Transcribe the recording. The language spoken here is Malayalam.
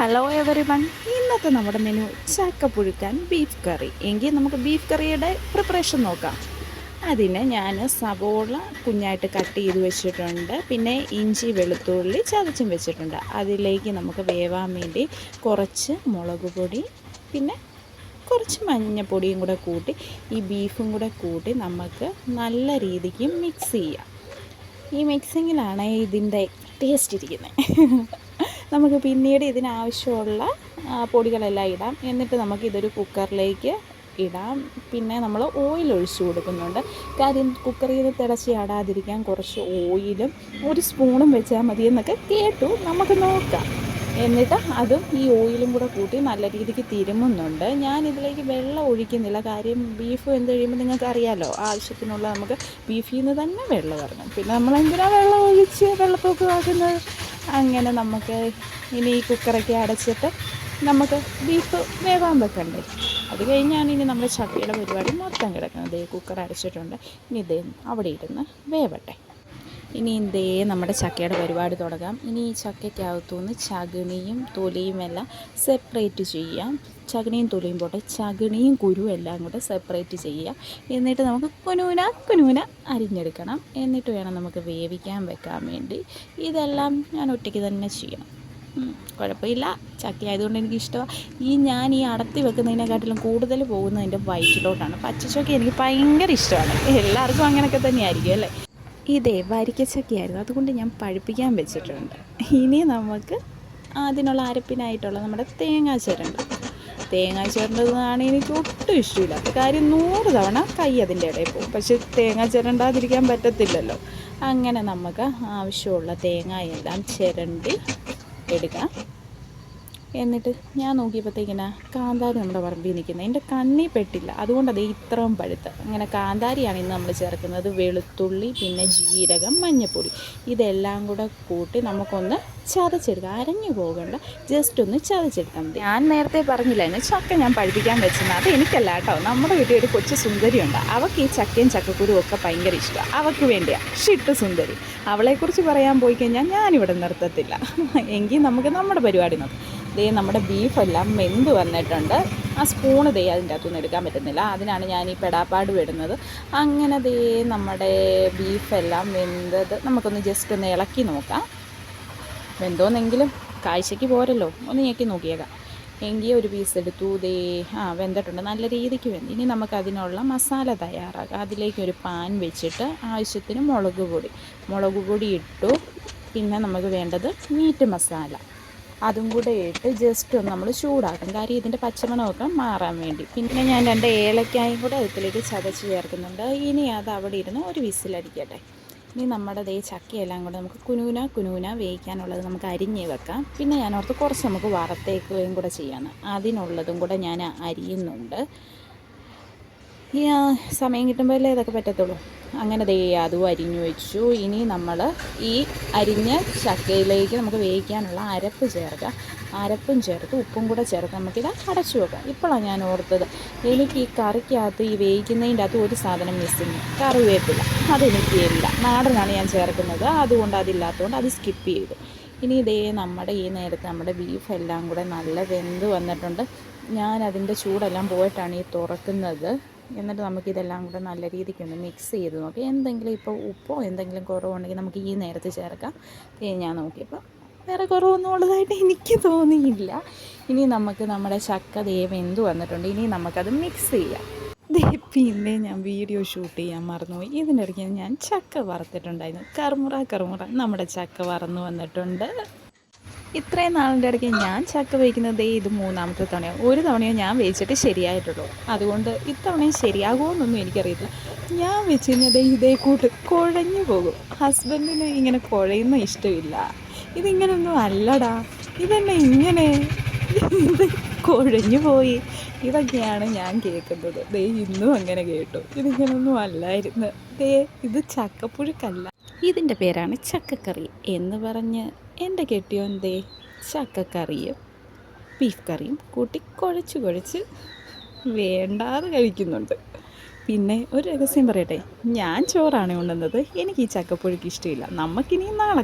ഹലോ എവറിവൺ, ഇന്നത്തെ നമ്മുടെ മെനു ചക്കപ്പുഴുക്കാൻ ബീഫ് കറി. എങ്കിൽ നമുക്ക് ബീഫ് കറിയുടെ പ്രിപ്പറേഷൻ നോക്കാം. അതിന് ഞാൻ സവോള കുഞ്ഞായിട്ട് കട്ട് ചെയ്ത് വെച്ചിട്ടുണ്ട്, പിന്നെ ഇഞ്ചി വെളുത്തുള്ളി ചതച്ചും വെച്ചിട്ടുണ്ട്. അതിലേക്ക് നമുക്ക് വേവാൻ വേണ്ടി കുറച്ച് മുളക് പൊടി, പിന്നെ കുറച്ച് മഞ്ഞൾപ്പൊടിയും കൂടെ കൂട്ടി ഈ ബീഫും കൂടെ കൂട്ടി നമുക്ക് നല്ല രീതിക്ക് മിക്സ് ചെയ്യാം. ഈ മിക്സിങ്ങിലാണ് ഇതിൻ്റെ ടേസ്റ്റ് ഇരിക്കുന്നത്. നമുക്ക് പിന്നീട് ഇതിനാവശ്യമുള്ള പൊടികളെല്ലാം ഇടാം. എന്നിട്ട് നമുക്കിതൊരു കുക്കറിലേക്ക് ഇടാം. പിന്നെ നമ്മൾ ഓയിൽ ഒഴിച്ചു കൊടുക്കുന്നുണ്ട്. കാര്യം കുക്കറിൽ നിന്ന് തിളച്ച് ആടാതിരിക്കാൻ കുറച്ച് ഓയിലും ഒരു സ്പൂണും വെച്ചാൽ മതി എന്നൊക്കെ കേട്ടു. നമുക്ക് നോക്കാം. എന്നിട്ട് അതും ഈ ഓയിലും കൂടെ കൂട്ടി നല്ല രീതിക്ക് തിരുമുന്നുണ്ട്. ഞാനിതിലേക്ക് വെള്ളം ഒഴിക്കുന്നില്ല. കാര്യം ബീഫ് വെന്ത് കഴിയുമ്പോൾ നിങ്ങൾക്ക് അറിയാമല്ലോ, ആവശ്യത്തിനുള്ള നമുക്ക് ബീഫിൽ നിന്ന് തന്നെ വെള്ളം ഇറങ്ങും. പിന്നെ നമ്മളെന്തിനാണ് വെള്ളം ഒഴിച്ച് വെള്ളപ്പൊക്കം ആക്കുന്നത്? അങ്ങനെ നമുക്ക് ഇനി ഈ കുക്കറൊക്കെ അടച്ചിട്ട് നമുക്ക് ബീഫ് വേവാൻ വെക്കണ്ടേ. അത് കഴിഞ്ഞാണ് ഇനി നമ്മുടെ ചക്കയുടെ പരിപാടി മൊത്തം കിടക്കുന്നത്. കുക്കർ അടച്ചിട്ടുണ്ട്. ഇനി ഇതേ അവിടെ ഇരുന്ന് വേവട്ടെ. ഇനി ഇതേ നമ്മുടെ ചക്കയുടെ പരിപാടി തുടങ്ങാം. ഇനി ഈ ചക്കയ്ക്കകത്തുനിന്ന് ചകിണിയും തൊലിയും എല്ലാം സെപ്പറേറ്റ് ചെയ്യാം. ചകിണിയും തൊലിയും പോട്ടെ, ചകിണിയും കുരുവും എല്ലാം കൂടെ സെപ്പറേറ്റ് ചെയ്യുക. എന്നിട്ട് നമുക്ക് കുനൂന അരിഞ്ഞെടുക്കണം. എന്നിട്ട് വേണം നമുക്ക് വേവിക്കാൻ വെക്കാൻ വേണ്ടി. ഇതെല്ലാം ഞാൻ ഒറ്റയ്ക്ക് തന്നെ ചെയ്യണം. കുഴപ്പമില്ല, ചക്ക ആയതുകൊണ്ട് എനിക്കിഷ്ടമാണ്. ഞാൻ ഈ അടത്തി വെക്കുന്നതിനെക്കാട്ടിലും കൂടുതൽ പോകുന്നതിൻ്റെ വയറ്റിലോട്ടാണ്. പച്ചച്ചക്ക എനിക്ക് ഭയങ്കര ഇഷ്ടമാണ്. എല്ലാവർക്കും അങ്ങനെയൊക്കെ തന്നെയായിരിക്കും അല്ലേ. ഇതേ വരിക്കച്ചക്കയായിരുന്നു, അതുകൊണ്ട് ഞാൻ പഴുപ്പിക്കാൻ വെച്ചിട്ടുണ്ട്. ഇനി നമുക്ക് അതിനുള്ള അരപ്പിനായിട്ടുള്ള നമ്മുടെ തേങ്ങാ ചിരണ്ടതാണ് എനിക്ക് ഒട്ടും ഇഷ്ടമില്ലാത്ത കാര്യം. 100 തവണ കൈ അതിൻ്റെ ഇടയിൽ പോകും. പക്ഷെ തേങ്ങ ചിരണ്ടാതിരിക്കാൻ പറ്റത്തില്ലല്ലോ. അങ്ങനെ നമുക്ക് ആവശ്യമുള്ള തേങ്ങയെല്ലാം ചിരണ്ടി എടുക്കാം. എന്നിട്ട് ഞാൻ നോക്കിയപ്പോഴത്തേക്കിനാ കാന്താരി നമ്മുടെ പറമ്പിൽ നിൽക്കുന്നത് എൻ്റെ കണ്ണിൽ പെട്ടില്ല. അതുകൊണ്ട് അത് ഇത്രയും പഴുത്ത്. അങ്ങനെ കാന്താരിയാണ് ഇന്ന് നമ്മൾ ചേർക്കുന്നത്. വെളുത്തുള്ളി, പിന്നെ ജീരകം, മഞ്ഞൾപ്പൊടി ഇതെല്ലാം കൂടെ കൂട്ടി നമുക്കൊന്ന് ചതച്ചെടുക്കാം. അരഞ്ഞു പോകണ്ട, ജസ്റ്റ് ഒന്ന് ചതച്ചെടുത്താൽ മതി. ഞാൻ നേരത്തെ പറഞ്ഞില്ലായിരുന്നു ചക്ക ഞാൻ പഴുപ്പിക്കാൻ വെച്ചത്. അത് എനിക്കല്ല കേട്ടോ, നമ്മുടെ വീട്ടിൽ ഒരു കൊച്ചു സുന്ദരിയുണ്ട്. അവൾക്ക് ഈ ചക്കയും ചക്കക്കുരും ഒക്കെ ഭയങ്കര ഇഷ്ടമാണ്. അവൾക്ക് വേണ്ടിയാണ് ഷിട്ട് സുന്ദരി. അവളെക്കുറിച്ച് പറയാൻ പോയി കഴിഞ്ഞാൽ ഞാനിവിടെ നിർത്തത്തില്ല. എങ്കിൽ നമുക്ക് നമ്മുടെ പരിപാടി നോക്കാം. ദേ നമ്മുടെ ബീഫെല്ലാം വെന്ത് വന്നിട്ടുണ്ട്. ആ സ്പൂണ് ദേ അതിൻ്റെ അകത്തുനിന്ന് എടുക്കാൻ പറ്റുന്നില്ല. അതിനാണ് ഞാൻ ഈ പെടാപ്പാട് വിടുന്നത്. അങ്ങനെ ദേ നമ്മുടെ ബീഫെല്ലാം വെന്തത് നമുക്കൊന്ന് ജസ്റ്റ് ഒന്ന് ഇളക്കി നോക്കാം. വെന്തോന്നെങ്കിലും കാഴ്ചയ്ക്ക് പോരല്ലോ, ഒന്ന് ഞെക്കി നോക്കിയേക്കാം. എങ്കിൽ ഒരു പീസ് എടുത്തു. ദേ വെന്തിട്ടുണ്ട്, നല്ല രീതിക്ക് വെന്ത്. ഇനി നമുക്കതിനുള്ള മസാല തയ്യാറാക്കാം. അതിലേക്കൊരു പാൻ വെച്ചിട്ട് ആവശ്യത്തിന് മുളക് പൊടി ഇട്ടു. പിന്നെ നമുക്ക് വേണ്ടത് മീറ്റ് മസാല, അതും കൂടെ ഇട്ട് ജസ്റ്റ് ഒന്ന് നമ്മൾ ചൂടാക്കും. കാര്യം ഇതിൻ്റെ പച്ചമണമൊക്കെ മാറാൻ വേണ്ടി. പിന്നെ ഞാൻ 2 ഏലക്കായും കൂടെ അതിലേക്ക് ചതച്ച് ചേർക്കുന്നുണ്ട്. ഇനി അത് അവിടെ ഇരുന്ന് ഒരു വിസിലടിക്കട്ടെ. ഇനി നമ്മുടെ ദേ ചക്കയെല്ലാം കൂടെ നമുക്ക് കുനൂന വേവിക്കാനുള്ളത് നമുക്ക് അരിഞ്ഞ് വെക്കാം. പിന്നെ ഞാൻ ഓർത്ത് കുറച്ച് നമുക്ക് വറുത്തേക്കുകയും കൂടെ ചെയ്യാമെന്ന്. അതിനുള്ളതും കൂടെ ഞാൻ അരിയുന്നുണ്ട്. ഈ സമയം കിട്ടുമ്പോഴല്ലേ ഇതൊക്കെ പറ്റത്തുള്ളൂ. അങ്ങനെ ദേ അതും അരിഞ്ഞു വെച്ചു. ഇനി നമ്മൾ ഈ അരിഞ്ഞ ചക്കയിലേക്ക് നമുക്ക് വേവിക്കാനുള്ള അരപ്പ് ചേർക്കാം. അരപ്പും ചേർത്ത് ഉപ്പും കൂടെ ചേർത്ത് നമുക്കിത് അടച്ചു വെക്കാം. ഇപ്പോഴാണ് ഞാൻ ഓർത്തത്, എനിക്ക് ഈ കറിക്കകത്ത് ഈ വേവിക്കുന്നതിൻ്റെ അകത്ത് ഒരു സാധനം മിസ്സിങ്, കറിവേപ്പില. അതെനിക്കില്ല, നാടനാണ് ഞാൻ ചേർക്കുന്നത്. അതുകൊണ്ട് അതില്ലാത്തതുകൊണ്ട് അത് സ്കിപ്പ് ചെയ്തു. ഇനി ഇതേ നമ്മുടെ ഈ നേരത്തെ നമ്മുടെ ബീഫെല്ലാം കൂടെ നല്ല വെന്ത് വന്നിട്ടുണ്ട്. ഞാൻ അതിൻ്റെ ചൂടെല്ലാം പോയിട്ടാണ് ഈ തുറക്കുന്നത്. എന്നിട്ട് നമുക്കിതെല്ലാം കൂടെ നല്ല രീതിക്കൊന്ന് മിക്സ് ചെയ്ത് നോക്കി. എന്തെങ്കിലും ഇപ്പോൾ ഉപ്പോ എന്തെങ്കിലും കുറവുണ്ടെങ്കിൽ നമുക്ക് ഈ നേരത്തെ ചേർക്കാം. ഞാൻ നോക്കിയപ്പോൾ വേറെ കുറവൊന്നും ഉള്ളതായിട്ട് എനിക്ക് തോന്നിയില്ല. ഇനി നമുക്ക് നമ്മുടെ ചക്ക വെന്ത് വന്നിട്ടുണ്ട്. ഇനി നമുക്കത് മിക്സ് ചെയ്യാം. പിന്നെ ഞാൻ വീഡിയോ ഷൂട്ട് ചെയ്യാൻ മറന്നുപോയി. ഇതിനിടയ്ക്ക് ഞാൻ ചക്ക വറുത്തിട്ടുണ്ടായിരുന്നു. കറുമുറ നമ്മുടെ ചക്ക വറന്ന് വന്നിട്ടുണ്ട്. ഇത്രയും നാളിൻ്റെ ഇടയ്ക്ക് ഞാൻ ചക്ക വേവിക്കുന്നത് ഇത് 3ാമത്തെ തവണയാണ്. ഒരു തവണയോ ഞാൻ വേവിച്ചിട്ട് ശരിയായിട്ടുള്ളൂ. അതുകൊണ്ട് ഇത്തവണയും ശരിയാകുമോ എന്നൊന്നും എനിക്കറിയത്തില്ല. ഞാൻ വെച്ച് കഴിഞ്ഞാൽ ഇതേ കൂട്ട് കുഴഞ്ഞു പോകും. ഹസ്ബൻഡിന് ഇങ്ങനെ കുഴയുന്ന ഇഷ്ടമില്ല. ഇതിങ്ങനൊന്നും അല്ലടാ, ഇതെന്നെ ഇങ്ങനെ ഇത് കുഴഞ്ഞു പോയി. ഇതൊക്കെയാണ് ഞാൻ കേൾക്കുന്നത്. ഇന്നും അങ്ങനെ കേട്ടു. ഇതിങ്ങനൊന്നും അല്ലായിരുന്നു. ഇത് ചക്കപ്പുഴുക്കല്ല, ഇതിൻ്റെ പേരാണ് ചക്കക്കറി എന്ന് പറഞ്ഞ് എൻ്റെ കെട്ടിയോൻ ചക്കക്കറിയും ബീഫ് കറിയും കൂട്ടി കുഴച്ച് വേണ്ടാതെ കഴിക്കുന്നുണ്ട്. പിന്നെ ഒരു രഹസ്യം പറയട്ടെ, ഞാൻ ചോറാണ് കൊണ്ടുവന്നത്. എനിക്ക് ഈ ചക്കപ്പുഴുക്ക് ഇഷ്ടമില്ല. നമുക്കിനി നാളെ